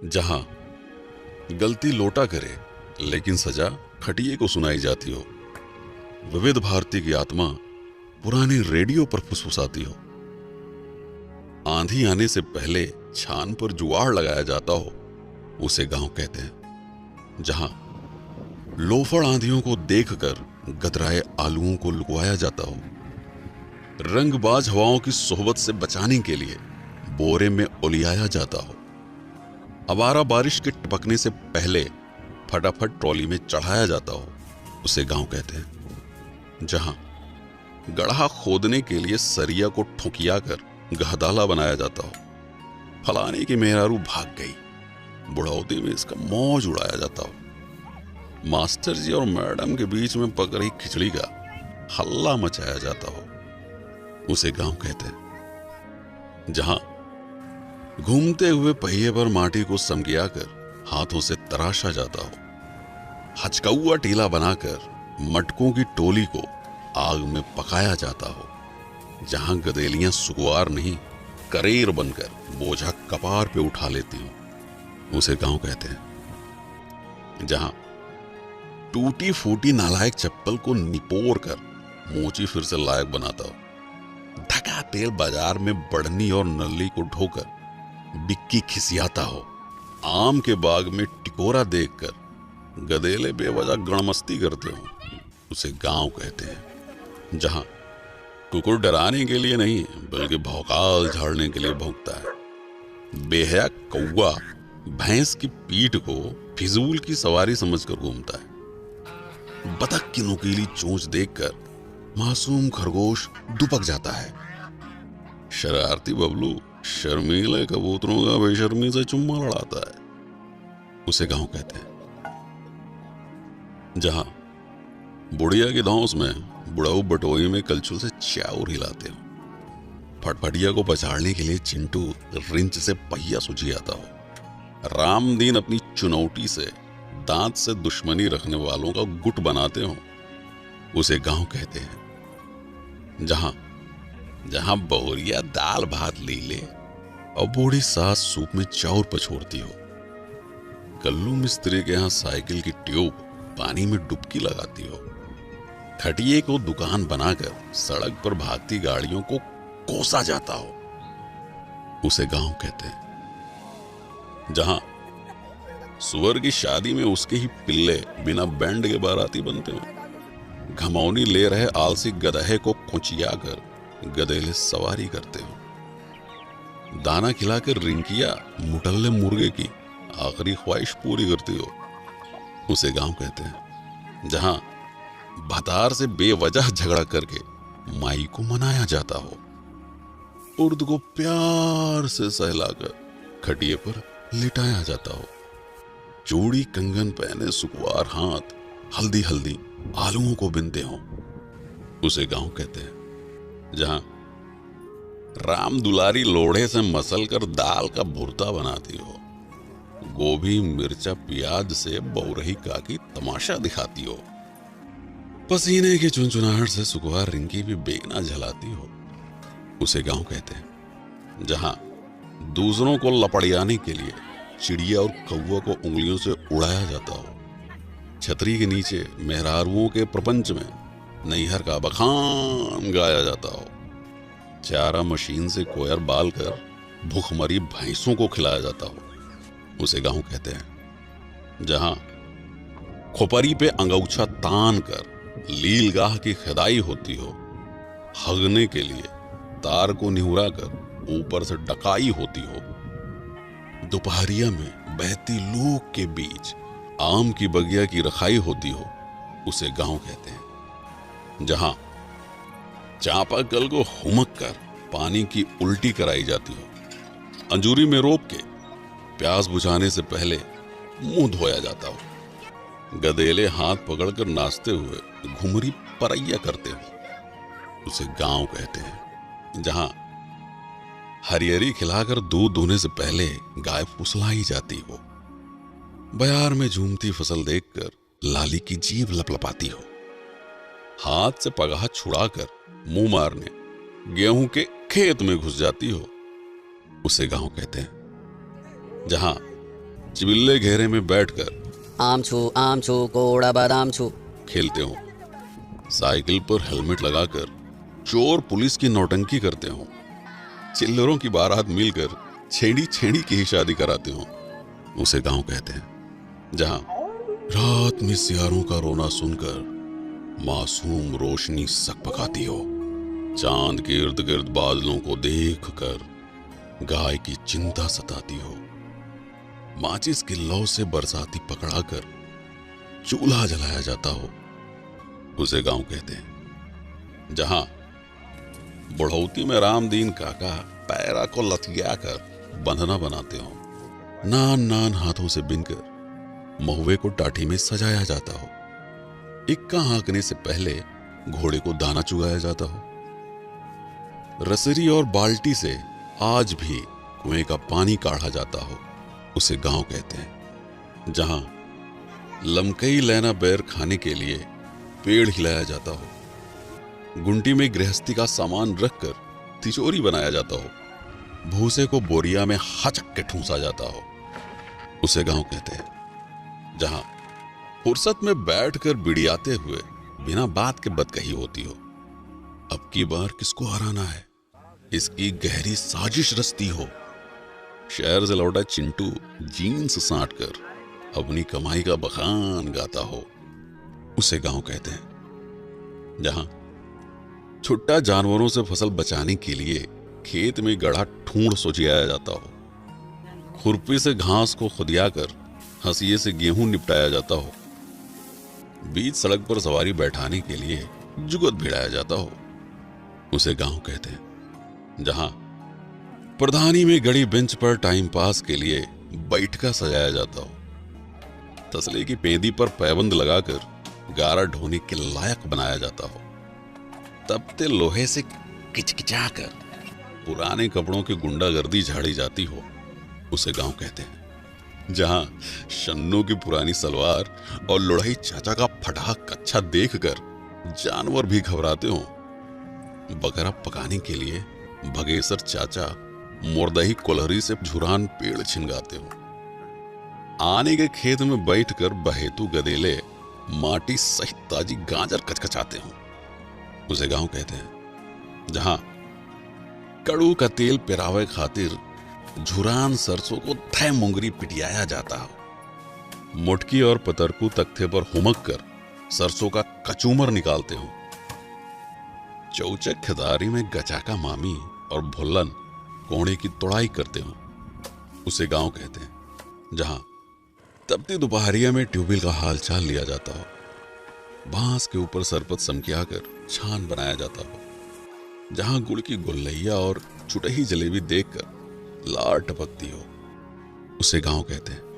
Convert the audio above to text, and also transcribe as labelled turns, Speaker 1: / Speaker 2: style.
Speaker 1: जहां गलती लोटा करे लेकिन सजा खटिए को सुनाई जाती हो। विविध भारती की आत्मा पुरानी रेडियो पर फुसफुसाती हो। आंधी आने से पहले छान पर जुआड़ लगाया जाता हो, उसे गांव कहते हैं। जहां लोफड़ आंधियों को देखकर गदराए आलुओं को लुकवाया जाता हो। रंगबाज हवाओं की सोहबत से बचाने के लिए बोरे में उलियाया जाता हो। अवारा बारिश के टपकने से पहले फटाफट ट्रॉली में चढ़ाया जाता हो, उसे गांव कहते हैं। जहां गड्ढा खोदने के लिए सरिया को ठुकिया कर गहदाला बनाया जाता हो। फलाने की मेहरारू भाग गई, बुढ़ौती में इसका मौज उड़ाया जाता हो। मास्टर जी और मैडम के बीच में पक रही खिचड़ी का हल्ला मचाया जाता हो, उसे गांव कहते हैं। जहां घूमते हुए पहिए पर माटी को समगिया कर हाथों से तराशा जाता हो। हचकौआ टीला बनाकर मटकों की टोली को आग में पकाया जाता हो। जहां गदेलियां सुकुआर नहीं करेर बनकर बोझा कपार पे उठा लेती हो, उसे गांव कहते हैं। जहां टूटी फूटी नालायक चप्पल को निपोर कर मोची फिर से लायक बनाता हो। धका तेल बाजार में बढ़नी और नल्ली को ढोकर बिक्की खिसियाता हो। आम के बाग में टिकोरा देखकर गदेले बेवजह गणमस्ती करते हो, उसे गांव कहते हैं। जहां कुकुर डराने के लिए नहीं बल्कि भौकाल झाड़ने के लिए भौंकता है। बेहया कौवा भैंस की पीठ को फिजूल की सवारी समझकर घूमता है। बतख की नुकीली चोंच देखकर मासूम खरगोश दुपक जाता है। शरारती बबलू शर्मीले कबूतरों का बेशर्मी से चुम्मा लड़ाता है, उसे गांव कहते हैं। जहां बुढ़िया की धौंस में बुढ़ाऊ बटोई में कलछुल से चाउर हिलाते हो। फटफटिया को पछाड़ने के लिए चिंटू रिंच से पहिया सुझी आता हो। रामदीन अपनी चुनौती से दांत से दुश्मनी रखने वालों का गुट बनाते हो, उसे गांव कहते हैं। जहां बहुरिया दाल भात ली ले और बूढ़ी सास सूप में चाउर पछोड़ती हो। कल्लू मिस्त्री के यहां साइकिल की ट्यूब पानी में डुबकी लगाती हो। खटिए को दुकान बनाकर सड़क पर भागती गाड़ियों को कोसा जाता हो, उसे गांव कहते हैं। जहां सुअर की शादी में उसके ही पिल्ले बिना बैंड के बाराती बनते हो। घमौनी ले रहे आलसी गधे को खुचिया कर गधेले सवारी करते हो। दाना खिलाकर रिंकिया मुटल्ले मुर्गे की आखिरी ख्वाहिश पूरी करती हो, उसे गांव कहते हैं। जहां भतार से बेवजह झगड़ा करके माई को मनाया जाता हो। उर्द को प्यार से सहलाकर खटिए पर लिटाया जाता हो। चूड़ी कंगन पहने सुकुआर हाथ हल्दी हल्दी आलुओं को बिनते हो, उसे गांव कहते हैं। जहां राम दुलारी लोढ़े से मसल कर दाल का भुर्ता बनाती हो। गोभी मिर्चा प्याज से बहुरही काकी तमाशा दिखाती हो। पसीने की चुनचुनाहट से सुकुआर रिंकी भी बेगना झलाती हो, उसे गांव कहते हैं। जहां दूसरों को लपड़ियाने के लिए चिड़िया और कौवा को उंगलियों से उड़ाया जाता हो। छतरी के नीचे मेहरारुओं के प्रपंच में नैहर का बखान गाया जाता हो। चारा मशीन से कोयर बाल कर भूखमरी भैंसों को खिलाया जाता हो, उसे गांव कहते हैं। जहां खोपरी पे अंगौछा तान कर लीलगाह की खिदाई होती हो। हगने के लिए तार को निहुरा कर ऊपर से डकाई होती हो। दोपहरिया में बहती लूक के बीच आम की बगिया की रखाई होती हो, उसे गांव कहते हैं। जहां चापाकल को हुमक कर पानी की उल्टी कराई जाती हो। अंजूरी में रोप के प्यास बुझाने से पहले मुंह धोया जाता हो। गदेले हाथ पकड़कर नाचते हुए घुमरी परैया करते हो, उसे गांव कहते हैं। जहां हरियरी खिलाकर दूध धोने से पहले गाय फुसलाई जाती हो। बयार में झूमती फसल देखकर लाली की जीभ लपलपाती हो। हाथ से पगाह छुड़ाकर मुंह मारने गेहूं के खेत में घुस जाती हो, उसे गांव कहते हैं। जहां चिबिल्ले घेरे में बैठकर
Speaker 2: आम छू कोड़ा बादाम छू
Speaker 1: खेलते हो, साइकिल पर हेलमेट लगाकर चोर पुलिस की नौटंकी करते हो, चिल्लरों की बारात मिलकर छेड़ी छेड़ी की ही शादी कराते हो, उसे गांव कहते हैं। जहां रात में सियारों का रोना सुनकर मासूम रोशनी सकपकाती हो, चांद के इर्द गिर्द बादलों को देखकर गाय की चिंता सताती हो, माचिस की लौ से बरसाती पकड़ाकर चूल्हा जलाया जाता हो, उसे गांव कहते हैं। जहां बुढ़ौती में रामदीन काका पैरा को लथिया कर बंधना बनाते हो, नान नान हाथों से बिनकर महुए को टाठी में सजाया जाता हो, इक्का हाँकने से पहले घोड़े को दाना चुगाया जाता हो, रसरी और बाल्टी से आज भी कुएं का पानी काढ़ा जाता हो, उसे गांव कहते हैं। जहां लमकई लैना बैर खाने के लिए पेड़ हिलाया जाता हो, गुंटी में गृहस्थी का सामान रखकर तिजोरी बनाया जाता हो, भूसे को बोरिया में हचक के ठूंसा जाता हो, उसे गांव कहते हैं। जहां फुर्सत में बैठकर बिड़ियाते हुए बिना बात के बदकही होती हो, अब की बार किसको हराना है इसकी गहरी साजिश रचती हो, शहर से लौटा चिंटू जीन्स साट कर अपनी कमाई का बखान गाता हो, उसे गांव कहते हैं। जहां छुट्टा जानवरों से फसल बचाने के लिए खेत में गढ़ा ठूंढ सुझाया जाता हो, खुरपी से घास को खुदियाकर हंसिये से गेहूं निपटाया जाता हो, बीच सड़क पर सवारी बैठाने के लिए जुगत भिड़ाया जाता हो, उसे गांव कहते हैं। जहां प्रधानी में गड़ी बेंच पर टाइम पास के लिए बैठका सजाया जाता हो, तसले की पेंदी पर पैबंद लगाकर गारा ढोने के लायक बनाया जाता हो, तपते लोहे से किचकिचाकर पुराने कपड़ों की गुंडागर्दी झाड़ी जाती हो, उसे गांव कहते हैं। जहां शन्नों की पुरानी सलवार और लुढ़ई चाचा का फटा कच्छा देखकर जानवर भी घबराते हो, बकरा पकाने के लिए भगेसर चाचा मुर्दही कोलहरी से झुरान पेड़ छिनगाते हो, आने के खेत में बैठकर बहेतु गदेले माटी सहित ताजी गाजर कचकचाते हो, उसे गांव कहते हैं। जहां कड़ू का तेल पिरावे खातिर झुरान सरसों को धै मुंगरी पिटियाया जाता हो, मुटकी और पतरकू तख्ते पर हुमक कर सरसों का कचूमर निकालते हो, चौचक खिदारी में गचाका मामी और भुल्लन कोड़े की तोड़ाई करते हो, उसे गांव कहते हैं। जहां तपती दोपहरिया में ट्यूबवेल का हालचाल लिया जाता हो, बांस के ऊपर सरपत समकिया कर छान बनाया जाता हो, जहां गुड़ की गुल्लैया और छुटही जलेबी देखकर लार टपकती हो, उसे गांव कहते हैं।